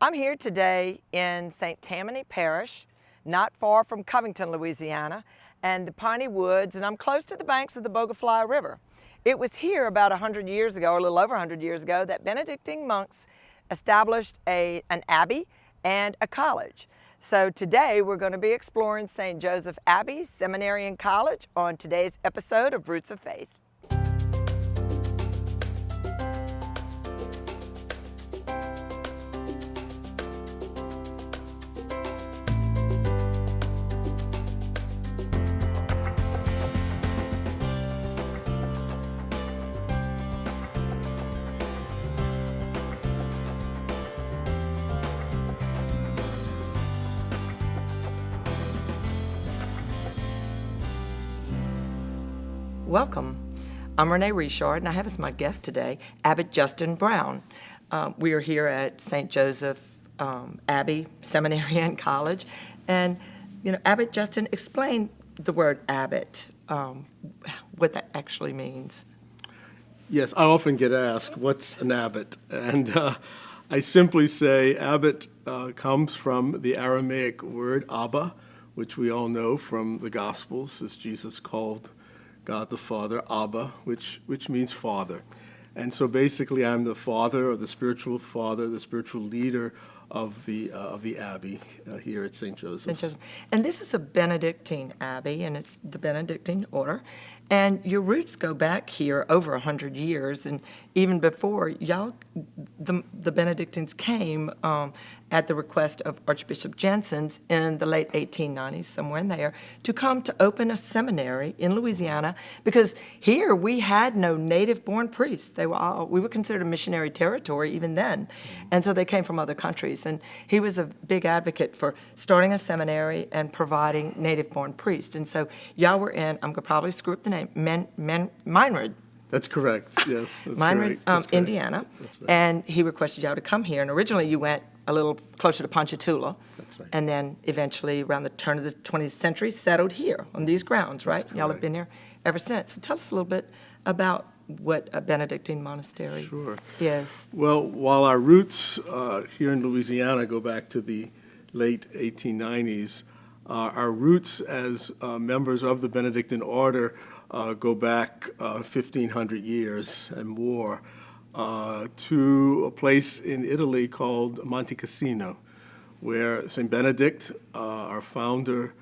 I'm here today in St. Tammany Parish, not far from Covington, Louisiana, and the Piney Woods, and I'm close to the banks of the Bogafly River. It was here about 100 years ago, or a little over 100 years ago, that Benedictine monks established an abbey and a college. So today we're going to be exploring St. Joseph Abbey, Seminary and College on today's episode of Roots of Faith. Welcome. I'm Renee Richard, and I have as my guest today Abbot Justin Brown. We are here at St. Joseph Abbey, Seminary and College. And, Abbot Justin, explain the word abbot, what that actually means. Yes, I often get asked, what's an abbot? And I simply say abbot comes from the Aramaic word Abba, which we all know from the Gospels, as Jesus called God the Father, Abba, which means father. And so basically I'm the father, or the spiritual father, the spiritual leader of the Abbey here at St. Joseph's. And this is a Benedictine Abbey, and it's the Benedictine order. And your roots go back here over 100 years, and even before, the Benedictines came at the request of Archbishop Jansen's in the late 1890s, somewhere in there, to come to open a seminary in Louisiana, because here we had no native-born priests. We were considered a missionary territory even then, and so they came from other countries. And he was a big advocate for starting a seminary and providing native-born priests. And so y'all were in, I'm going to probably screw up the name, Meinrad. That's correct, yes. That's Meinrad, correct. Indiana. That's right. And he requested y'all to come here. And originally you went a little closer to Ponchatoula. That's right. And then eventually, around the turn of the 20th century, settled here on these grounds, right? Y'all have been here ever since. So tell us a little bit about what a Benedictine monastery is. Well, while our roots here in Louisiana go back to the late 1890s, our roots as members of the Benedictine order go back 1,500 years and more to a place in Italy called Monte Cassino, where St. Benedict, our founder,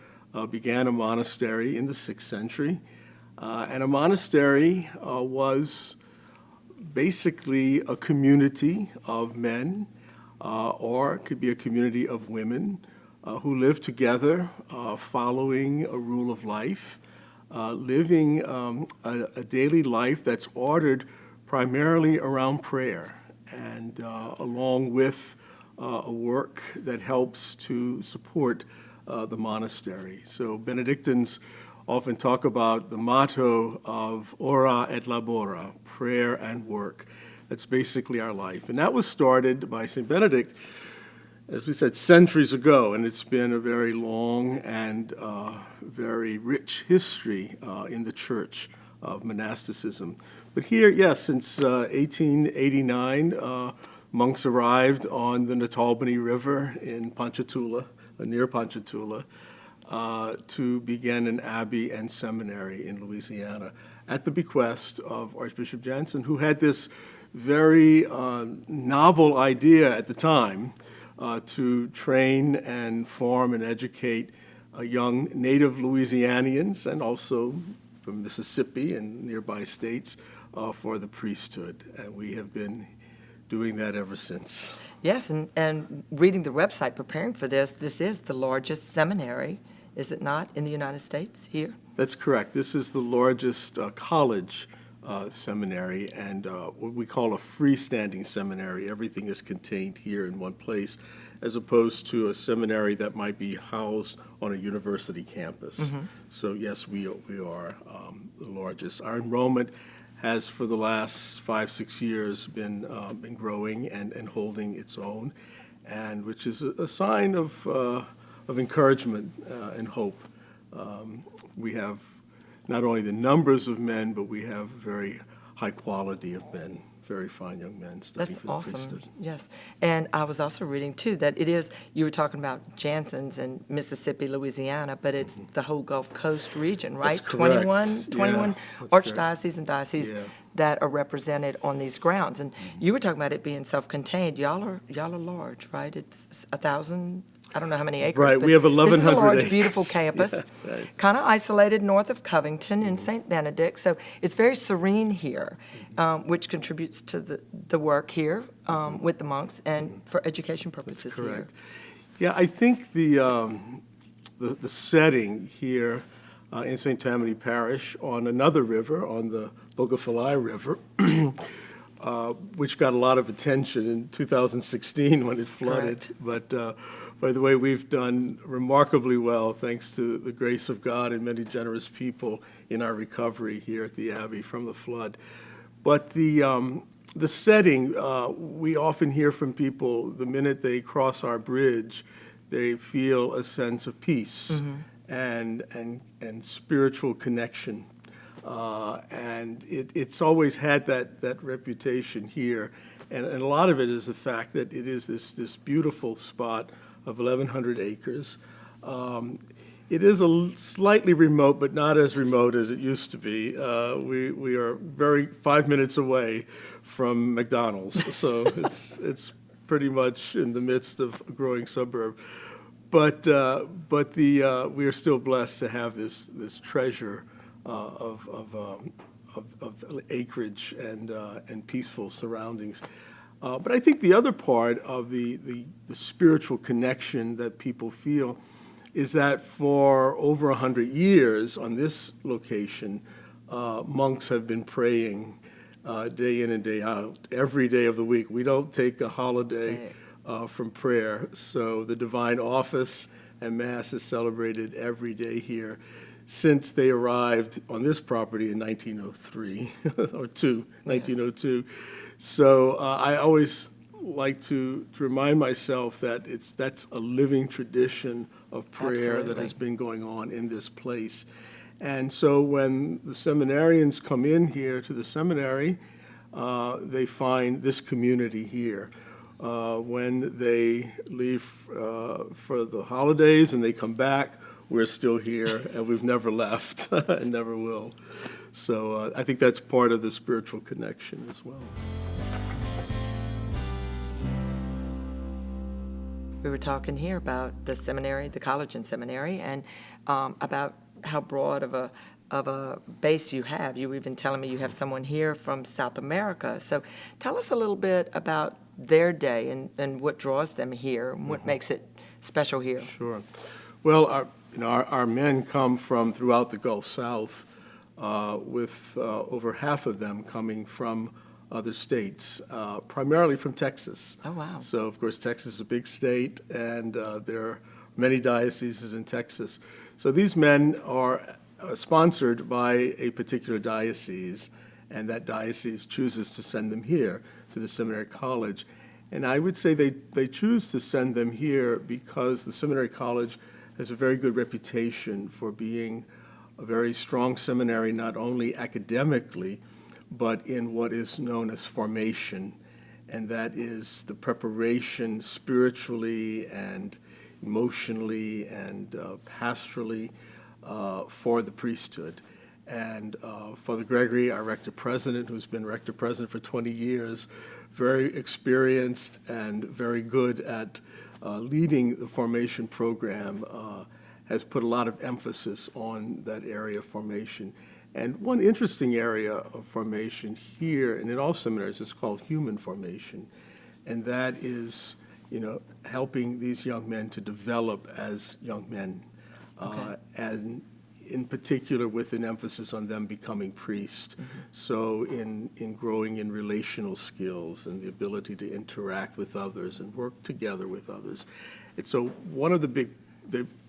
began a monastery in the 6th century. And a monastery was basically a community of men, or it could be a community of women who live together, following a rule of life, living a daily life that's ordered primarily around prayer, and along with a work that helps to support the monastery. So Benedictines often talk about the motto of ora et labora, prayer and work. That's basically our life. And that was started by St. Benedict, as we said, centuries ago, and it's been a very long and very rich history in the church of monasticism. But here, yes, since 1889, monks arrived on the Natalbany River in Ponchatoula, near Ponchatoula, to begin an abbey and seminary in Louisiana at the bequest of Archbishop Jansen, who had this very novel idea at the time to train and form and educate young native Louisianians and also from Mississippi and nearby states for the priesthood. And we have been doing that ever since. Yes, and reading the website, preparing for this is the largest seminary, is it not, in the United States here? That's correct. This is the largest college seminary, and what we call a freestanding seminary. Everything is contained here in one place, as opposed to a seminary that might be housed on a university campus. Mm-hmm. So yes, we are the largest. Our enrollment has, for the last 5-6 years, been growing and holding its own, and which is a sign of encouragement and hope. We have not only the numbers of men, but we have very high quality of men very fine young men studying That's for the awesome, priesthood. yes. And I was also reading, too, that it is, you were talking about Jansen's in Mississippi, Louisiana, but it's the whole Gulf Coast region, right? That's correct. 21 Yeah, that's correct. archdioceses and dioceses Yeah. that are represented on these grounds. And you were talking about it being self-contained. Y'all are large, right? It's 1,000, I don't know how many acres. Right, but we have This is a 1,100 large, beautiful acres. campus, Yeah, right. kind of isolated north of Covington in St. Benedict. So it's very serene here, which contributes to the work here with the monks and for education purposes here. Correct. Yeah, I think the setting here in St. Tammany Parish on another river, on the Bogafalai River, which got a lot of attention in 2016 when it flooded. Correct. But by the way, we've done remarkably well, thanks to the grace of God and many generous people in our recovery here at the Abbey from the flood. But the setting, we often hear from people the minute they cross our bridge, they feel a sense of peace and spiritual connection. And it's always had that reputation here. And a lot of it is the fact that it is this beautiful spot of 1,100 acres. It is slightly remote, but not as remote as it used to be. We are 5 minutes away from McDonald's, so it's pretty much in the midst of a growing suburb. But we are still blessed to have this treasure of acreage and peaceful surroundings. But I think the other part of the spiritual connection that people feel is that for over 100 years on this location, monks have been praying day in and day out, every day of the week. We don't take a holiday from prayer. So the divine office and Mass is celebrated every day here since they arrived on this property in 1903 or 1902. So I always like to remind myself that that's a living tradition of prayer that has been going on in this place. And so when the seminarians come in here to the seminary, they find this community here. When they leave for the holidays and they come back, we're still here, and we've never left and never will. So I think that's part of the spiritual connection as well. We were talking here about the seminary, the college and seminary, and about how broad of a base you have. You were even telling me you have someone here from South America. So tell us a little bit about their day and what draws them here and what makes it special here. Sure. Well, our men come from throughout the Gulf South, with over half of them coming from other states, primarily from Texas. Oh, wow. So, of course, Texas is a big state, and there are many dioceses in Texas. So these men are sponsored by a particular diocese, and that diocese chooses to send them here to the seminary college. And I would say they choose to send them here because the seminary college has a very good reputation for being a very strong seminary, not only academically, but in what is known as formation, and that is the preparation spiritually and emotionally and pastorally for the priesthood. And Father Gregory, our rector-president, who's been rector-president for 20 years, very experienced and very good at leading the formation program, has put a lot of emphasis on that area of formation. And one interesting area of formation here, and in all seminaries, is called human formation. And that is, helping these young men to develop as young men. And in particular with an emphasis on them becoming priests. So in growing in relational skills and the ability to interact with others and work together with others. And so one of the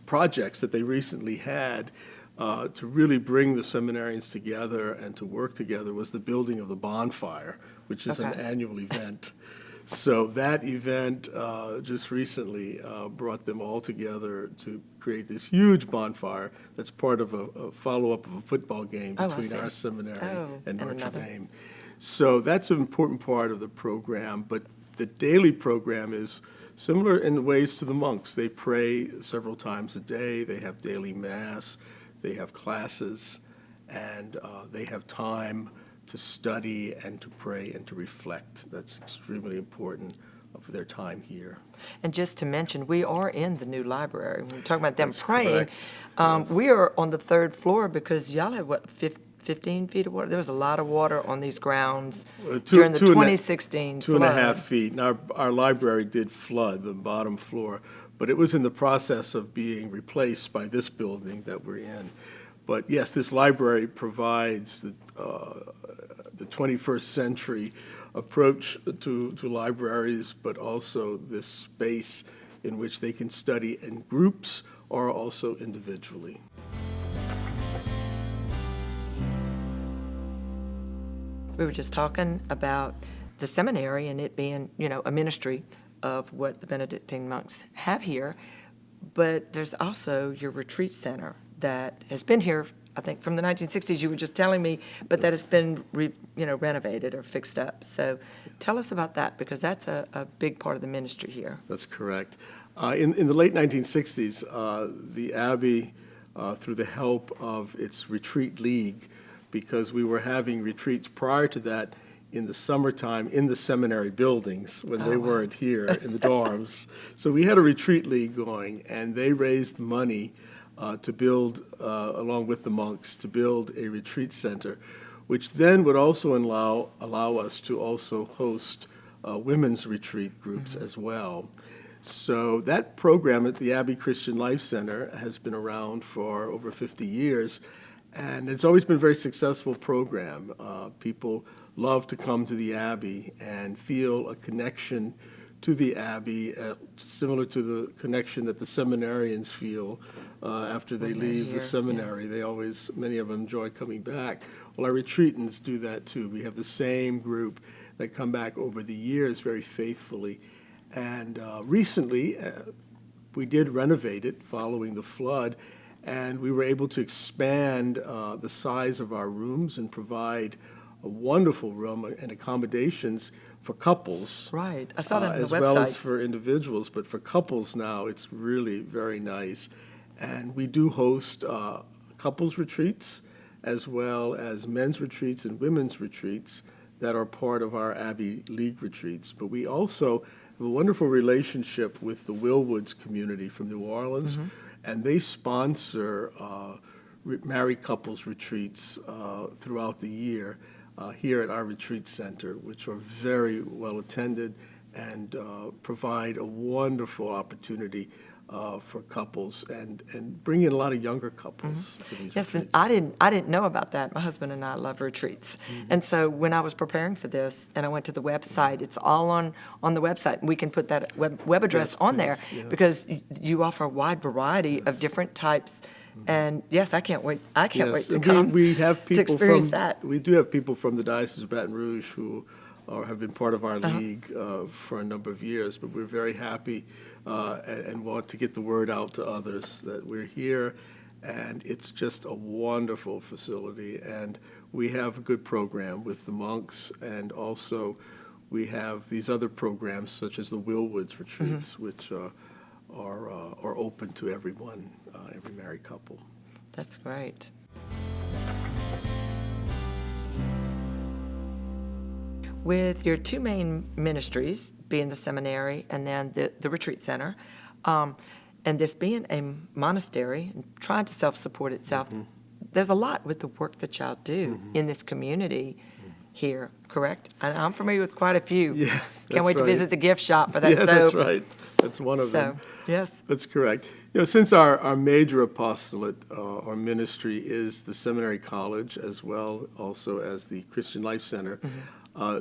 projects that they recently had to really bring the seminarians together and to work together was the building of the bonfire, which is an annual event. So that event just recently brought them all together to create this huge bonfire that's part of a follow-up of a football game between our seminary and Notre Dame. So that's an important part of the program, but the daily program is similar in ways to the monks. They pray several times a day, they have daily mass, they have classes, and they have time to study and to pray and to reflect. That's extremely important for their time here. And just to mention, we are in the new library. When we're talking about them That's praying, correct. Yes. we are on the third floor because y'all have, what, 15 feet of water? There was a lot of water on these grounds during the 2016 Two and a half flood. feet. Now, our library did flood the bottom floor, but it was in the process of being replaced by this building that we're in. But yes, this library provides the 21st century approach to libraries, but also this space in which they can study in groups or also individually. We were just talking about the seminary and it being, a ministry of what the Benedictine monks have here. But there's also your retreat center that has been here, I think, from the 1960s, you were just telling me, but that has been, renovated or fixed up. So tell us about that, because that's a big part of the ministry here. That's correct. In the late 1960s, the Abbey, through the help of its retreat league, because we were having retreats prior to that in the summertime in the seminary buildings when they weren't here in the dorms. So we had a retreat league going, and they raised money to build, along with the monks, to build a retreat center, which then would also allow us to also host women's retreat groups as well. So that program at the Abbey Christian Life Center has been around for over 50 years, and it's always been a very successful program. People love to come to the Abbey and feel a connection to the Abbey, similar to the connection that the seminarians feel after they leave the seminary. They always, many of them enjoy coming back. Well, our retreatants do that too. We have the same group that come back over the years very faithfully. And recently, we did renovate it following the flood, and we were able to expand the size of our rooms and provide a wonderful room and accommodations for couples. Right. I saw that on the as well as website. for individuals, but for couples now, it's really very nice. And we do host couples retreats as well as men's retreats and women's retreats that are part of our Abbey League retreats. But we also have a wonderful relationship with the Willwoods community from New Orleans, and they sponsor married couples retreats throughout the year here at our retreat center, which are very well attended and provide a wonderful opportunity for couples and bring in a lot of younger couples for these Yes, and retreats. I didn't know about that. My husband and I love retreats. And so when I was preparing for this and I went to the website, it's all on the website. And we can put that web address Yes, on there please, yeah. because you offer a wide variety of different types. And yes, I can't wait. I can't wait Yes, to and come we have to people experience from, that. we do have people from the Diocese of Baton Rouge who have been part of our Uh-huh. league for a number of years, but we're very happy and want to get the word out to others that we're here, and it's just a wonderful facility, and we have a good program with the monks, and also we have these other programs such as the Willwoods retreats, which are open to everyone, every married couple. That's great. With your two main ministries, being the seminary and then the retreat center, and this being a monastery and trying to self-support itself, there's a lot with the work that y'all do in this community here, correct? And I'm familiar with quite a few. Yeah, Can't that's wait to right. visit the gift shop for that Yeah, soap. that's right. That's one of them. So, yes. That's correct. Since our major apostolate or ministry is the seminary college as well also as the Christian Life Center,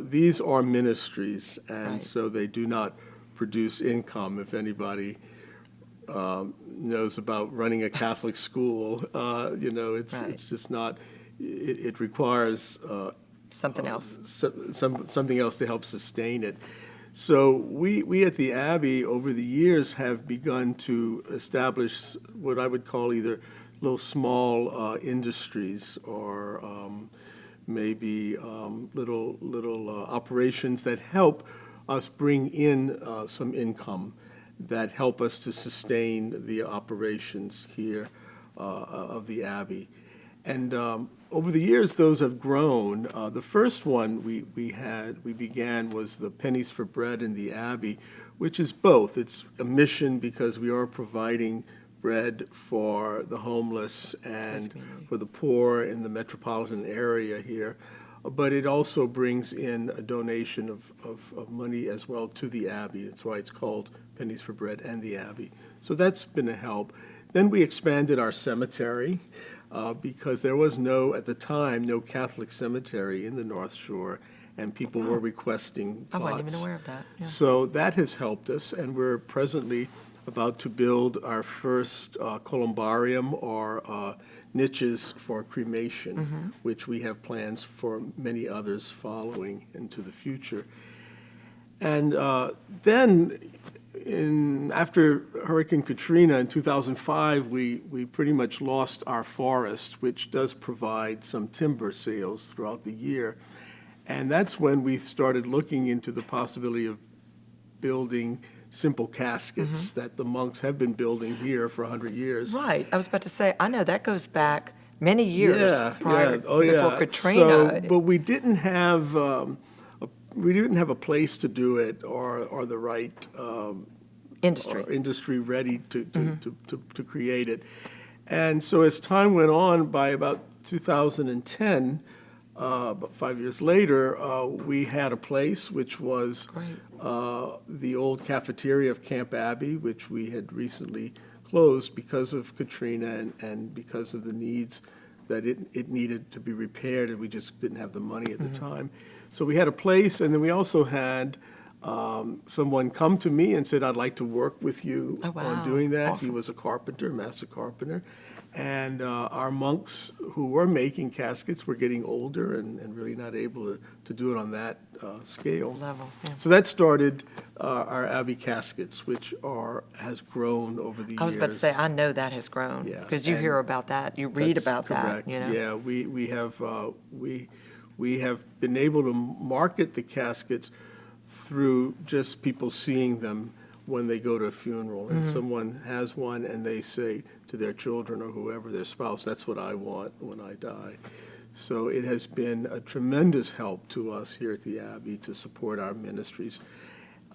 these are ministries, and Right. so they do not produce income. If anybody knows about running a Catholic school, it's Right. it's just not. It requires Something else. something else to help sustain it. So we at the Abbey over the years have begun to establish what I would call either little small industries or maybe little operations that help us bring in some income, that help us to sustain the operations here of the Abbey. And over the years, those have grown. The first one we began was the Pennies for Bread in the Abbey, which is both. It's a mission because we are providing bread for the homeless and for the poor in the metropolitan area here. But it also brings in a donation of money as well to the Abbey. That's why it's called Pennies for Bread and the Abbey. So that's been a help. Then we expanded our cemetery because there was at the time, no Catholic cemetery in the North Shore, and people were requesting I plots. wasn't even aware of that. Yeah. So that has helped us, and we're presently about to build our first columbarium or niches for cremation, which we have plans for many others following into the future. And then after Hurricane Katrina in 2005, we pretty much lost our forest, which does provide some timber sales throughout the year. And that's when we started looking into the possibility of building simple caskets that the monks have been building here for 100 years. Right. I was about to say, I know that goes back many years prior before Katrina. So, but we didn't have a place to do it or the right industry ready to create it. And so as time went on, by about 2010, about 5 years later, we had a place which was the old cafeteria of Camp Abbey, which we had recently closed because of Katrina and because of the needs that it needed to be repaired, and we just didn't have the money at the time. So we had a place, and then we also had someone come to me and said, "I'd like to work with you on doing that." Awesome. He was a carpenter, master carpenter. And our monks who were making caskets were getting older and really not able to do it on that scale. Level, yeah. So that started our Abbey Caskets, which has grown over the years. I was about to say, I know that has grown because you hear about that, you read That's about correct. that. You know? Yeah, we have been able to market the caskets through just people seeing them when they go to a funeral, and someone has one and they say to their children or whoever, their spouse, "That's what I want when I die." So it has been a tremendous help to us here at the Abbey to support our ministries.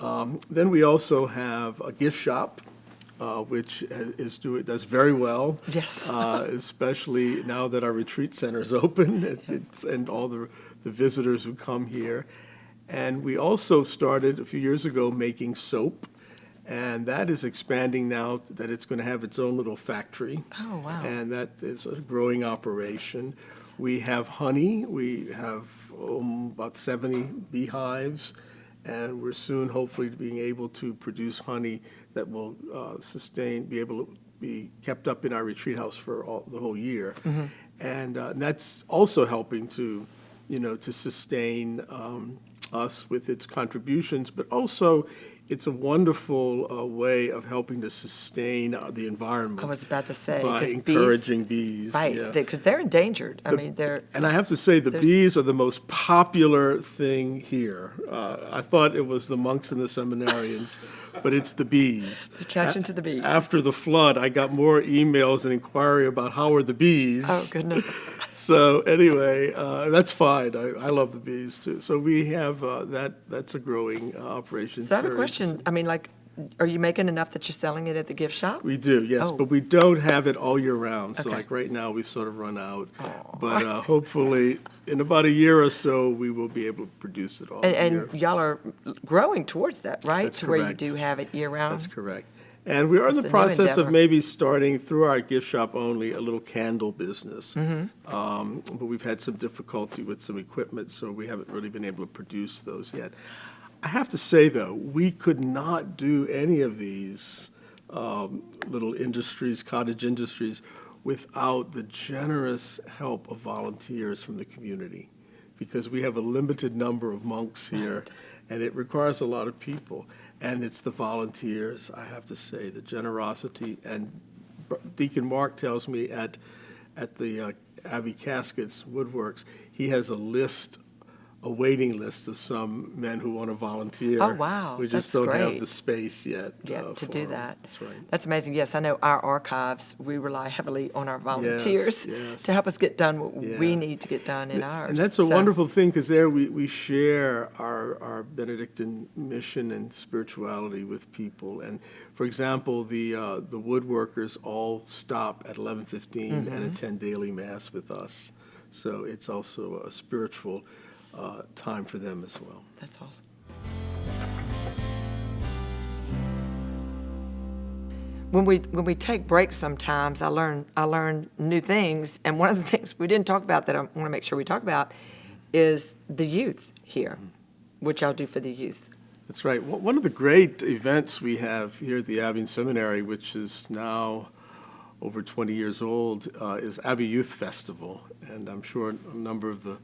Then we also have a gift shop, which does very well. Yes. Especially now that our retreat center is open and all the visitors who come here. And we also started a few years ago making soap. And that is expanding now that it's going to have its own little factory. Oh, wow. And that is a growing operation. We have honey. We have about 70 beehives. And we're soon hopefully being able to produce honey that will be able to be kept up in our retreat house for the whole year. And that's also helping to sustain us with its contributions, but also it's a wonderful way of helping to sustain the environment. I was about to say, by 'cause encouraging bees. Right, Yeah. because they're endangered. I mean, And I have to say, the bees are the most popular thing here. I thought it was the monks and the seminarians, but it's the bees. Attraction to the bees. After the flood, I got more emails and inquiry about how are the bees. Oh, goodness. So anyway, that's fine. I love the bees too. So we have that's a growing operation. So I have a Very question. I mean, like, are you making enough that you're selling it at the gift shop? We do, yes, Oh. but we don't have it all year round. So Okay. like right now, we've sort of run out. But hopefully, in about a year or so, we will be able to produce it all year. And y'all are growing towards that, right? That's to where you correct. do have it year-round? That's correct. And we are in It's the a new process of endeavor. maybe starting, through our gift shop only, a little candle business. But we've had some difficulty with some equipment, so we haven't really been able to produce those yet. I have to say, though, we could not do any of these little industries, cottage industries, without the generous help of volunteers from the community, because we have a limited number of monks here, Right. and it requires a lot of people. And it's the volunteers, I have to say, the generosity. And Deacon Mark tells me at the Abbey Caskets Woodworks, he has a waiting list of some men who want to volunteer. Oh, wow, We just that's don't have great. the space yet. Yeah, to for do 'em. that. That's right. That's amazing. Yes, I know our archives, we rely heavily on our volunteers yes. to help us get done what we Yeah. need to get done in ours. And that's a So, wonderful thing, because there we share our Benedictine mission and spirituality with people. And for example, the woodworkers all stop at 11:15 and attend daily mass with us. So it's also a spiritual time for them as well. That's awesome. When we take breaks sometimes, I learn new things, and one of the things we didn't talk about that I want to make sure we talk about is the youth here, which I'll do for the youth. That's right. One of the great events we have here at the Abbey Seminary, which is now over 20 years old, is Abbey Youth Festival. And I'm sure a number of the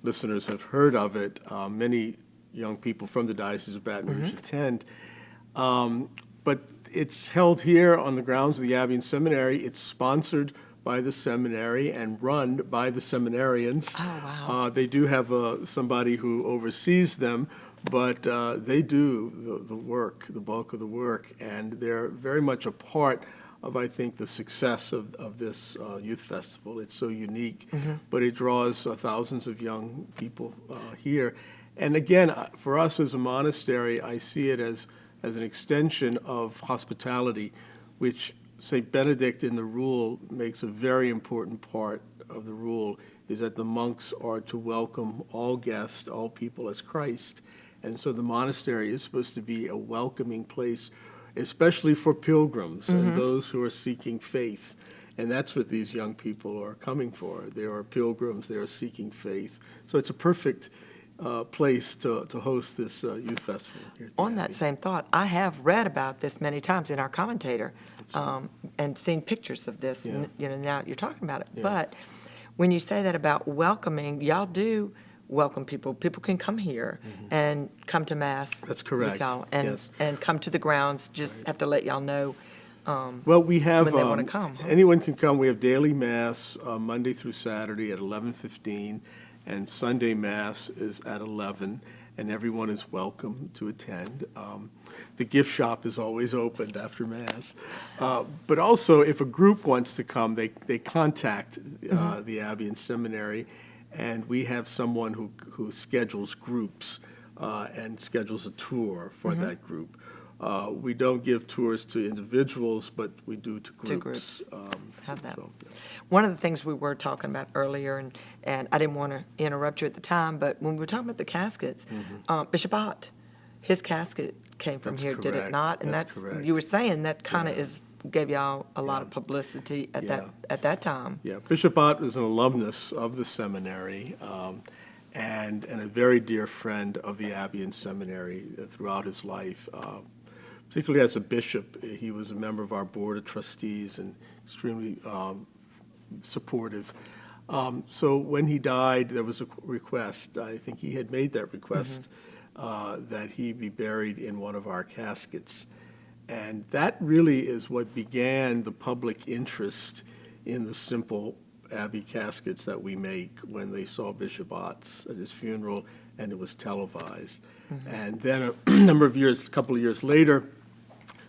listeners have heard of it. Many young people from the Diocese of Baton Rouge attend. But it's held here on the grounds of the Abbey Seminary. It's sponsored by the seminary and run by the seminarians. Oh, wow. They do have somebody who oversees them, but they do the work, the bulk of the work, and they're very much a part of, I think, the success of this youth festival. It's so unique, but it draws thousands of young people here. And again, for us as a monastery, I see it as an extension of hospitality, which St. Benedict in the rule makes a very important part of the rule, is that the monks are to welcome all guests, all people as Christ. And so the monastery is supposed to be a welcoming place, especially for pilgrims and those who are seeking faith. And that's what these young people are coming for. They are pilgrims, they are seeking faith. So it's a perfect place to host this youth festival here at the On that Abbey. same thought, I have read about this many times in our commentator and seen pictures of this. Yeah. Now you're talking about it. Yeah. But when you say that about welcoming, y'all do welcome people. People can come here and come to Mass. That's correct, with y'all yes. and come to the grounds. Just have to let y'all know. Well, we have, when they wanna come, huh? anyone can come. We have daily Mass Monday through Saturday at 11:15, and Sunday Mass is at 11, and everyone is welcome to attend. The gift shop is always opened after Mass. But also, if a group wants to come, they contact the Abbey and Seminary, and we have someone who schedules groups and schedules a tour for that group. We don't give tours to individuals, but we do to groups. To groups. Have that. So, yeah. One of the things we were talking about earlier, and I didn't want to interrupt you at the time, but when we were talking about the caskets, Bishop Ott, his casket came from That's here, did it correct. not? And That's correct. you were saying that kind of Yeah. gave y'all a lot Yeah. of publicity at Yeah. that time. Yeah, Bishop Ott was an alumnus of the seminary and a very dear friend of the Abbey and Seminary throughout his life. Particularly as a bishop, he was a member of our board of trustees and extremely supportive. So when he died, there was a request. I think he had made that request that he be buried in one of our caskets. And that really is what began the public interest in the simple Abbey caskets that we make when they saw Bishop Ott's at his funeral, and it was televised. And then a couple of years later,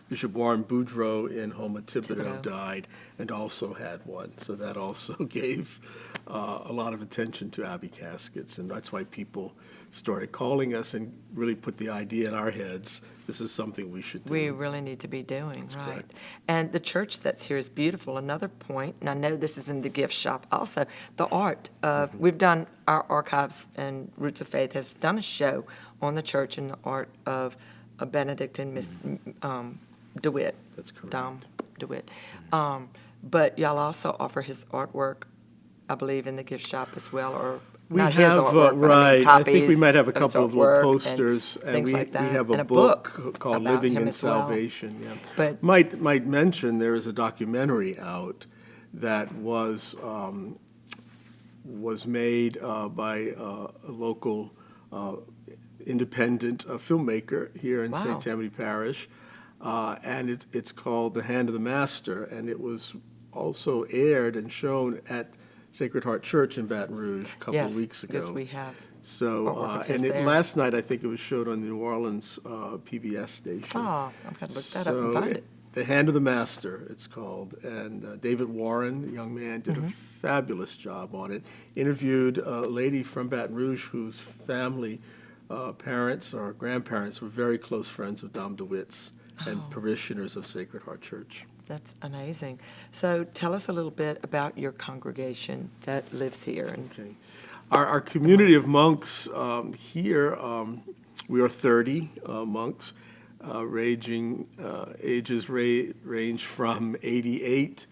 Bishop Warren Boudreaux in Houma Thibodeau Thibodeau. died and also had one. So that also gave a lot of attention to Abbey caskets, and that's why people started calling us and really put the idea in our heads, this is something we should do. We really need to be doing, right. correct. And the church that's here is beautiful. Another point, and I know this is in the gift shop also, the art of, we've done, our archives and Roots of Faith has done a show on the church and the art of a Benedictine Miss DeWitt. That's correct. Dom DeWitt. But y'all also offer his artwork, I believe, in the gift shop as well, or We not his have, artwork, but right, I I mean think we copies might have a of his couple of artwork little and posters, and things we like that, have and a book called about Living him in as well. Salvation. Yeah. But- Might mention, there is a documentary out that was made by a local independent filmmaker here in Wow. St. Tammany Parish, and it's called The Hand of the Master, and it was also aired and shown at Sacred Heart Church in Baton Rouge a couple of Yes, weeks ago. because we have So, artwork of his and there. last night, I think it was showed on the New Orleans PBS station. Oh, I've got to look that up and find it. The Hand of the Master, it's called. And David Warren, a young man, did Mm-hmm. a fabulous job on it. Interviewed a lady from Baton Rouge whose family, parents or grandparents were very close friends of Dom DeWitt's and parishioners of Sacred Heart Church. That's amazing. So tell us a little bit about your congregation that lives here. And Okay. Our community of monks here, we are 30 monks, ages range from 88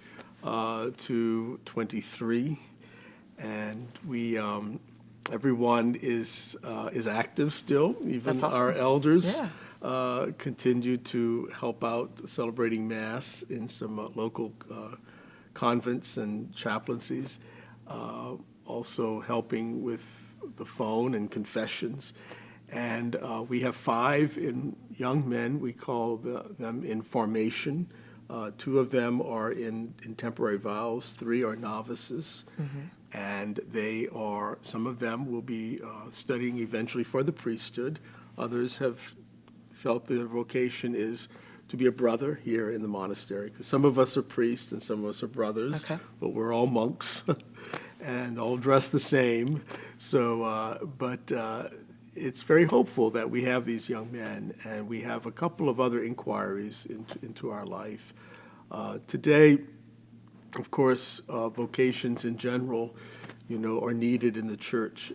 to 23, and we everyone is active still. Even That's awesome. our elders Yeah. continue to help out celebrating Mass in some local convents and chaplaincies. Also helping with the phone and confessions. And we have 5 young men, we call them in formation. 2 of them are in temporary vows, 3 are novices. And some of them will be studying eventually for the priesthood. Others have felt their vocation is to be a brother here in the monastery, because some of us are priests and some of us are brothers, Okay. but we're all monks and all dressed the same. So, but it's very hopeful that we have these young men, and we have a couple of other inquiries into our life. Today, of course, vocations in general, are needed in the church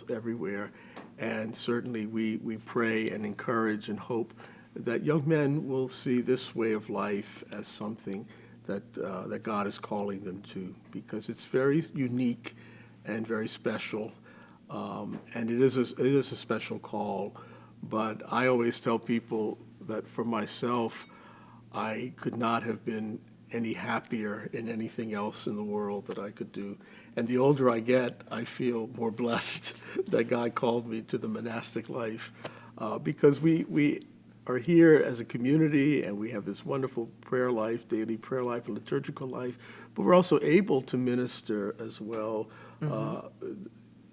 everywhere, and certainly we pray and encourage and hope that young men will see this way of life as something that God is calling them to, because it's very unique and very special, and it is a special call. But I always tell people that for myself, I could not have been any happier in anything else in the world that I could do. And the older I get, I feel more blessed that God called me to the monastic life, because we are here as a community, and we have this wonderful prayer life, daily prayer life, and liturgical life, but we're also able to minister as well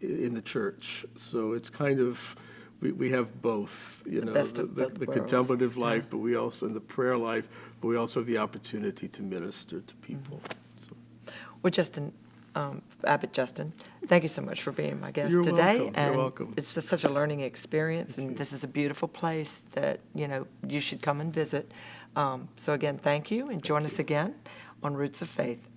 in the church. So it's kind of, we have both, best of both the worlds. contemplative life, but we also, in the prayer life, but we also have the opportunity to minister to people. So, well, Justin, Abbot Justin, thank you so much for being my guest You're today. welcome. You're And welcome. it's just such a learning experience, Thank and you. this is a beautiful place that, you should come and visit. So again, thank you, and join us again on Roots of Faith.